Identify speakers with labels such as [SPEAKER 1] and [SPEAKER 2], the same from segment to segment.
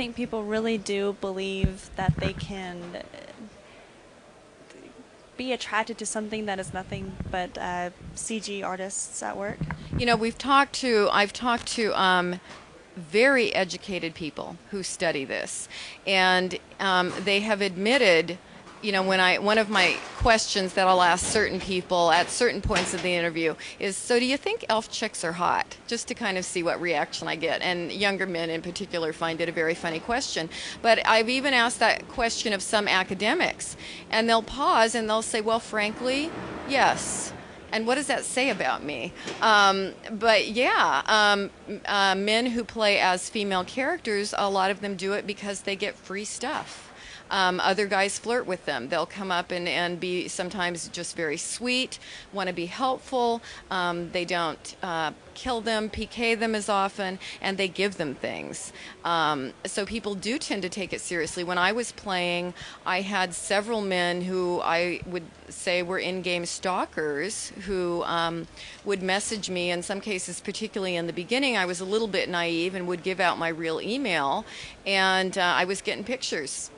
[SPEAKER 1] think people really do believe that they can be attracted to something that is nothing but CG artists at work?
[SPEAKER 2] You know, I've talked to very educated people who study this, and they have admitted, you know, one of my questions that I'll ask certain people at certain points of the interview is, so do you think elf chicks are hot? Just to kind of see what reaction I get. And younger men in particular find it a very funny question. But I've even asked that question of some academics, and they'll pause and they'll say, well, frankly, yes. And what does that say about me? But yeah, men who play as female characters, a lot of them do it because they get free stuff. Other guys flirt with them. They'll come up and be sometimes just very sweet, want to be helpful. They don't kill them, PK them as often, and they give them things. So people do tend to take it seriously. When I was playing, I had several men who I would say were in-game stalkers who would message me. In some cases, particularly in the beginning, I was a little bit naive and would give out my real email, and I was getting pictures.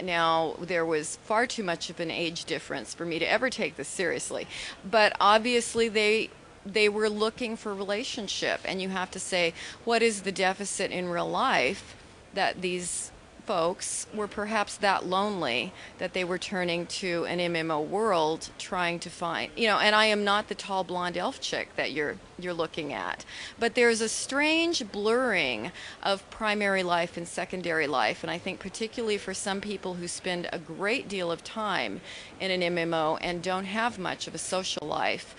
[SPEAKER 2] Now, there was far too much of an age difference for me to ever take this seriously. But obviously, they were looking for relationship. And you have to say, what is the deficit in real life that these folks were perhaps that lonely that they were turning to an MMO world trying to find, you know, and I am not the tall blonde elf chick that you're looking at, but there's a strange blurring of primary life and secondary life, and I think particularly for some people who spend a great deal of time in an MMO and don't have much of a social life,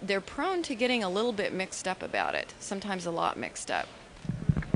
[SPEAKER 2] they're prone to getting a little bit mixed up about it, sometimes a lot mixed up.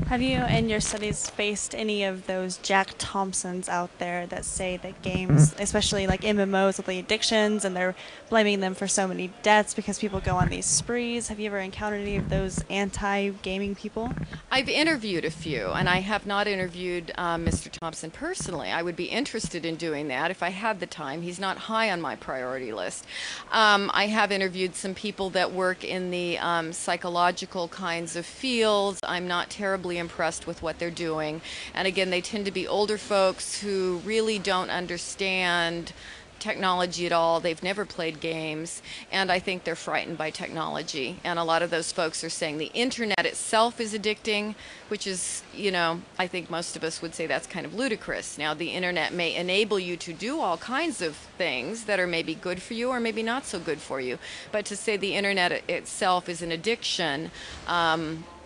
[SPEAKER 1] Have you, in your studies, faced any of those Jack Thompsons out there that say that games, especially like MMOs with the addictions, and they're blaming them for so many deaths because people go on these sprees? Have you ever encountered any of those anti-gaming people?
[SPEAKER 2] I've interviewed a few, and I have not interviewed Mr. Thompson personally. I would be interested in doing that if I had the time. He's not high on my priority list. I have interviewed some people that work in the psychological kinds of fields. I'm not terribly impressed with what they're doing. And again, they tend to be older folks who really don't understand technology at all. They've never played games, and I think they're frightened by technology. And a lot of those folks are saying the internet itself is addicting, which is, you know, I think most of us would say that's kind of ludicrous. Now, the internet may enable you to do all kinds of things that are maybe good for you or maybe not so good for you, but to say the internet itself is an addiction,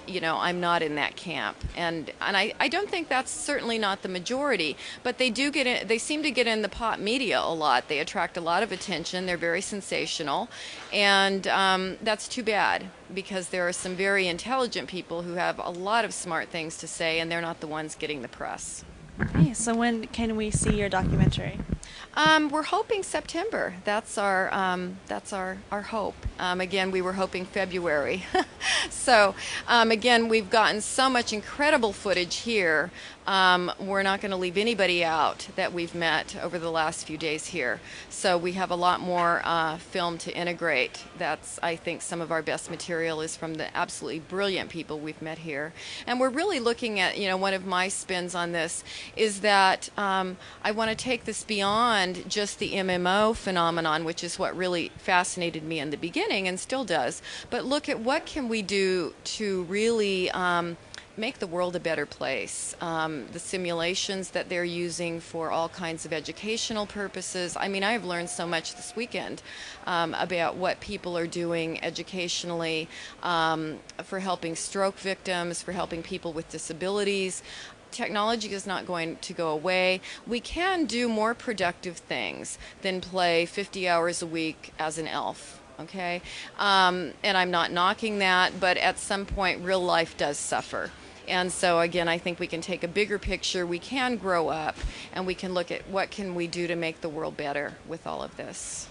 [SPEAKER 2] you know, I'm not in that camp, and I don't think that's certainly not the majority, but they do get in, they seem to get in the pop media a lot. They attract a lot of attention. They're very sensational, and that's too bad, because there are some very intelligent people who have a lot of smart things to say, and they're not the ones getting the press.
[SPEAKER 1] Okay, so when can we see your documentary?
[SPEAKER 2] We're hoping September. That's our hope. Again, we were hoping February. So again, we've gotten so much incredible footage here. We're not going to leave anybody out that we've met over the last few days here. So we have a lot more film to integrate. That's, I think, some of our best material is from the absolutely brilliant people we've met here. And we're really looking at, you know, one of my spins on this is that I want to take this beyond just the MMO phenomenon, which is what really fascinated me in the beginning and still does, but look at what can we do to really make the world a better place. The simulations that they're using for all kinds of educational purposes. I mean, I have learned so much this weekend about what people are doing educationally for helping stroke victims, for helping people with disabilities. Technology is not going to go away. We can do more productive things than play 50 hours a week as an elf. Okay, and I'm not knocking that, but at some point real life does suffer. And so again, I think we can take a bigger picture, we can grow up, and we can look at what can we do to make the world better with all of this.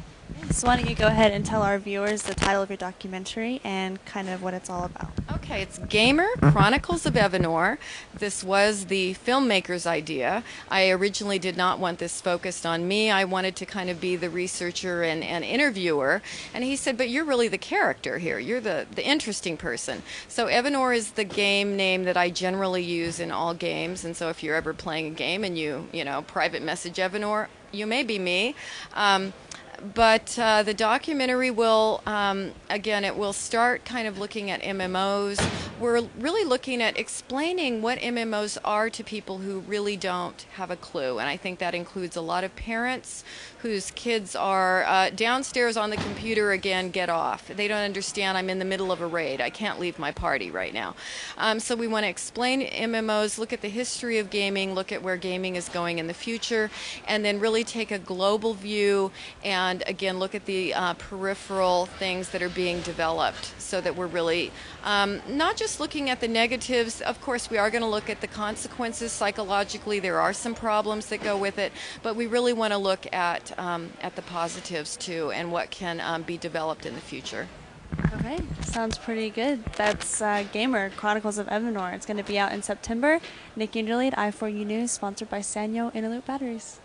[SPEAKER 1] So why don't you go ahead and tell our viewers the title of your documentary and kind of what it's all about.
[SPEAKER 2] Okay, it's Gamer Chronicles of Evanor. This was the filmmaker's idea. I originally did not want this focused on me. I wanted to kind of be the researcher and interviewer. And he said, but you're really the character here. You're the interesting person. So Evanor is the game name that I generally use in all games. And so if you're ever playing a game and you know, private message Evanor, you may be me. But the documentary will, again, it will start kind of looking at MMOs. We're really looking at explaining what MMOs are to people who really don't have a clue. And I think that includes a lot of parents whose kids are downstairs on the computer again, get off. They don't understand I'm in the middle of a raid. I can't leave my party right now. So we want to explain MMOs, look at the history of gaming, look at where gaming is going in the future, and then really take a global view and again look at the peripheral things that are being developed so that we're really not just looking at the negatives. Of course, we are going to look at the consequences psychologically. There are some problems that go with it, but we really want to look at the positives too and what can be developed in the future.
[SPEAKER 1] Okay, sounds pretty good. That's Gamer Chronicles of Evanor. It's going to be out in September. Nikki and Julie at I4U News, sponsored by Sanyo Inner Loop Batteries.